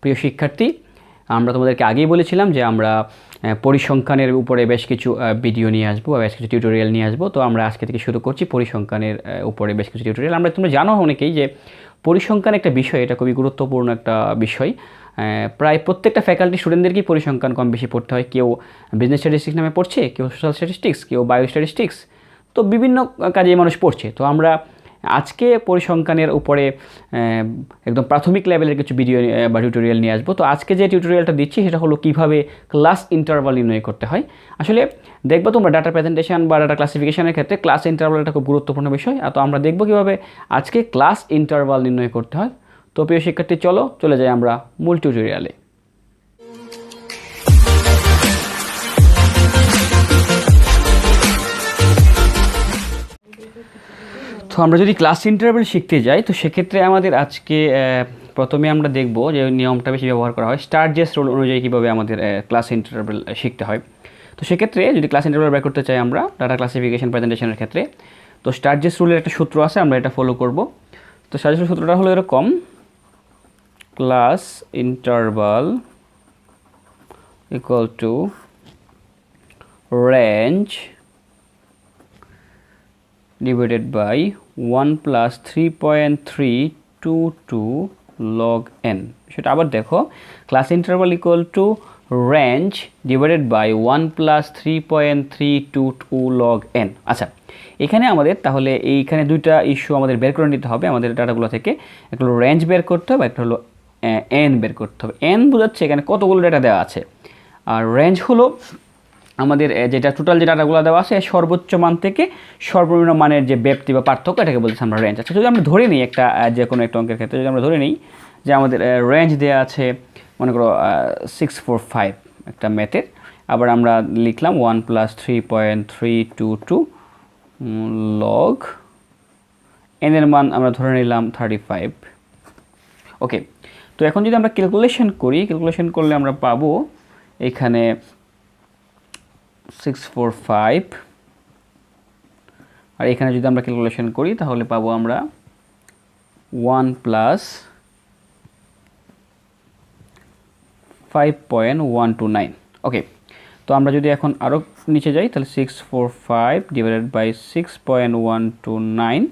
প্রিয় শিক্ষার্থী, আমরা তোমাদেরকে আগেই বলেছিলাম যে আমরা পরিসংখ্যানের উপরে বেশ কিছু ভিডিও নিয়ে আসবো, বেশ কিছু টিউটোরিয়াল নিয়ে আসবো। তো আমরা আজকে থেকে শুরু করছি পরিসংখ্যানের উপরে বেশ কিছু টিউটোরিয়াল। তোমরা জানো অনেকেই যে পরিসংখ্যান একটা বিষয়, এটা খুবই গুরুত্বপূর্ণ একটা বিষয়। প্রায় প্রত্যেকটা ফ্যাকাল্টি স্টুডেন্টদেরকেই পরিসংখ্যান কম বেশি পড়তে হয়। কেউ বিজনেস স্ট্যাটিস্টিক্স নামে পড়ছে, কেউ সোশ্যাল স্ট্যাটিস্টিক্স, কেউ বায়ো স্ট্যাটিস্টিক্স, তো বিভিন্ন কাজে মানুষ পড়ছে। তো আমরা আজকে পরিসংখ্যানের উপরে একদম প্রাথমিক লেভেলের কিছু ভিডিও বা টিউটোরিয়াল নিয়ে আসবো। তো আজকে যে টিউটোরিয়ালটা দিচ্ছি সেটা হলো কীভাবে ক্লাস ইন্টারভাল নির্ণয় করতে হয়। আসলে দেখবো তোমরা ডাটা প্রেজেন্টেশন বা ডাটা ক্লাসিফিকেশনের ক্ষেত্রে ক্লাস ইন্টারভাল একটা খুব গুরুত্বপূর্ণ বিষয়। তো আমরা দেখবো কীভাবে আজকে ক্লাস ইন্টারভাল নির্ণয় করতে হয়। তো প্রিয় শিক্ষার্থী, চলে যাই আমরা মূল টিউটোরিয়ালে। তো আমরা যদি ক্লাস ইন্টারভাল শিখতে যাই, তো সেক্ষেত্রে আমাদের আজকে প্রথমে আমরা দেখব যে নিয়মটা বেশি ব্যবহার করা হয় স্টারজেস রুল অনুযায়ী কীভাবে আমাদের ক্লাস ইন্টারভাল শিখতে হয়। তো সেক্ষেত্রে যদি ক্লাস ইন্টারভাল বের করতে চাই আমরা ডাটা ক্লাসিফিকেশন প্রেজেন্টেশনের ক্ষেত্রে, তো স্টারজেস রুলের একটা সূত্র আছে, আমরা এটা ফলো করব। তো স্টারজেস সূত্রটা হলো এরকম: class interval equal to range divided by 1 plus 3.322 log n। সেটা আবার দেখো, class interval equal to range divided by 1 plus 3.322 log n। আচ্ছা, এখানে আমাদের তাহলে এইখানে দুইটা ইস্যু আমাদের বের করে নিতে হবে আমাদের ডাটাগুলো থেকে। একটা হলো রেঞ্জ বের করতে হবে, একটা হলো n বের করতে হবে। n বোঝাচ্ছে এখানে কতগুলো ডাটা দেওয়া আছে, আর রেঞ্জ হলো আমাদের যেটা টোটাল যে ডাটাগুলো দেওয়া আছে সর্বোচ্চ মান থেকে সর্বনিম্ন মানের যে ব্যাপ্তি বা পার্থক্য, এটাকে বলছি আমরা রেঞ্জ। আচ্ছা, যদি আমরা ধরে নিই একটা যে কোনো একটা অঙ্কের ক্ষেত্রে যদি আমরা ধরে নিই যে আমাদের রেঞ্জ দেওয়া আছে মনে করো 645 একটা ম্যাথের, আবার আমরা লিখলাম 1 প্লাস 3.322 লগ এনের মান আমরা ধরে নিলাম 35। ওকে, তো এখন যদি আমরা ক্যালকুলেশন করলে আমরা পাবো এখানে 645, আর এখানে যদি আমরা ক্যালকুলেশন করি তাহলে পাবো আমরা 1 প্লাস 5.129। ওকে, তো আমরা যদি এখন আরও নিচে যাই তাহলে 645 ডিভাইডেড বাই 6.129,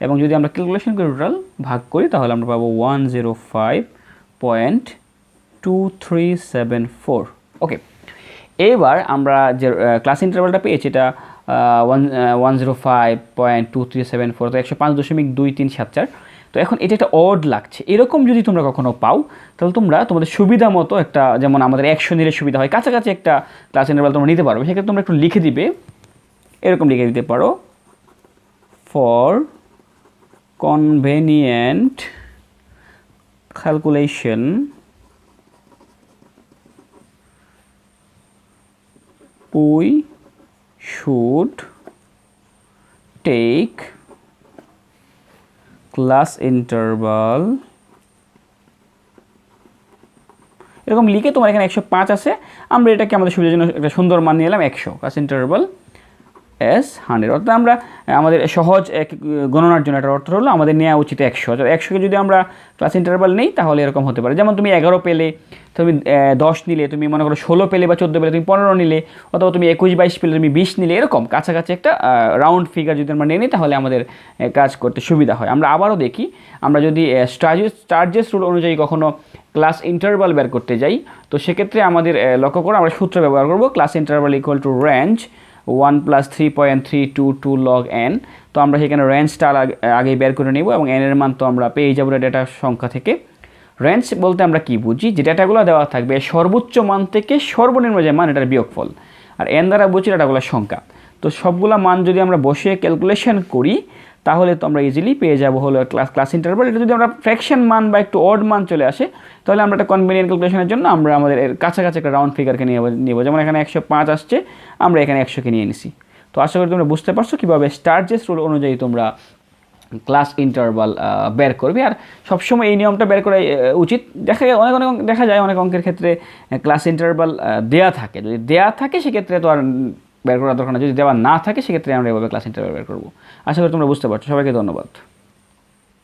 এবং যদি আমরা ক্যালকুলেশন করে টোটাল ভাগ করি তাহলে আমরা পাবো 105.2374। ওকে, এবার আমরা যে ক্লাস ইন্টারভালটা পেয়েছি এটা 105.2374, তো 105.2374। তো এখন এটা একটা অড লাগছে, এরকম যদি তোমরা কখনো পাও তাহলে তোমাদের সুবিধা মতো একটা, যেমন আমাদের 100 নিলে সুবিধা হয়, কাছাকাছি একটা ক্লাস ইন্টারভাল তোমরা নিতে পারবে। সেক্ষেত্রে তোমরা একটু লিখে দিবে, এরকম লিখে দিতে পারো: for convenient calculation we should take class interval। এরকম লিখে তোমার এখানে 105 আছে, আমরা এটাকে আমাদের সুবিধার জন্য একটা সুন্দর মান নিয়ে এলাম 100, ক্লাস ইন্টারভাল এস 100। অর্থাৎ আমরা আমাদের সহজ গণনার জন্য এটার অর্থ হলো আমাদের নেওয়া উচিত 100। 100কে যদি আমরা ক্লাস ইন্টারভাল নেই তাহলে এরকম হতে পারে, যেমন তুমি 11 পেলে, তুমি 10 নিলে, তুমি মনে করো 16 পেলে বা 14 পেলে তুমি 15 নিলে, অথবা তুমি 21-22 পেলে তুমি 20 নিলে, এরকম কাছাকাছি একটা রাউন্ড ফিগার যদি আমরা নিই তাহলে আমাদের কাজ করতে সুবিধা হয়। আমরা আবারও দেখি, আমরা যদি স্টারজেস রুল অনুযায়ী কখনো ক্লাস ইন্টারভাল বের করতে যাই, তো সেক্ষেত্রে আমাদের লক্ষ্য করো আমরা সূত্র ব্যবহার করব class interval equal to range 1 plus 3.322 log n। তো আমরা সেখানে রেঞ্জটা আগে বের করে নেব এবং n এর মান তো আমরা পেয়ে যাবো ডেটা সংখ্যা থেকে। রেঞ্জ বলতে আমরা কি বুঝি, যে ডেটাগুলো দেওয়া থাকবে সর্বোচ্চ মান থেকে সর্বনিম্ন যে মান এটার বিয়োগফল, আর n দ্বারা বুঝি ডেটাগুলোর সংখ্যা। তো সবগুলো মান যদি আমরা বসিয়ে ক্যালকুলেশন করি তাহলে তো আমরা ইজিলি পেয়ে যাবো হলো ক্লাস ইন্টারভাল। এটা যদি আমরা ফ্র্যাকশন মান বা একটু অড মান চলে আসে তাহলে আমরা একটা কনভেনিয়েন্ট ক্যালকুলেশনের জন্য আমরা আমাদের কাছাকাছি একটা রাউন্ড ফিগারকে নিয়ে যেমন এখানে 105 আসছে, আমরা এখানে 100কে নিয়ে নিছি। তো আশা করি তোমরা বুঝতে পারছো কীভাবে স্টারজেস রুল অনুযায়ী তোমরা ক্লাস ইন্টারভাল বের করবে। আর সবসময় এই নিয়মটা বের করা উচিত। দেখা যায় অনেক অঙ্কের ক্ষেত্রে ক্লাস ইন্টারভাল দেয়া থাকে, যদি দেয়া থাকে সেক্ষেত্রে তো আর বের করার দরকার না, যদি দেওয়া না থাকে সেক্ষেত্রে আমরা এভাবে ক্লাস ইন্টারভাল বের করবো। আশা করি তোমরা বুঝতে পারছো। সবাইকে ধন্যবাদ।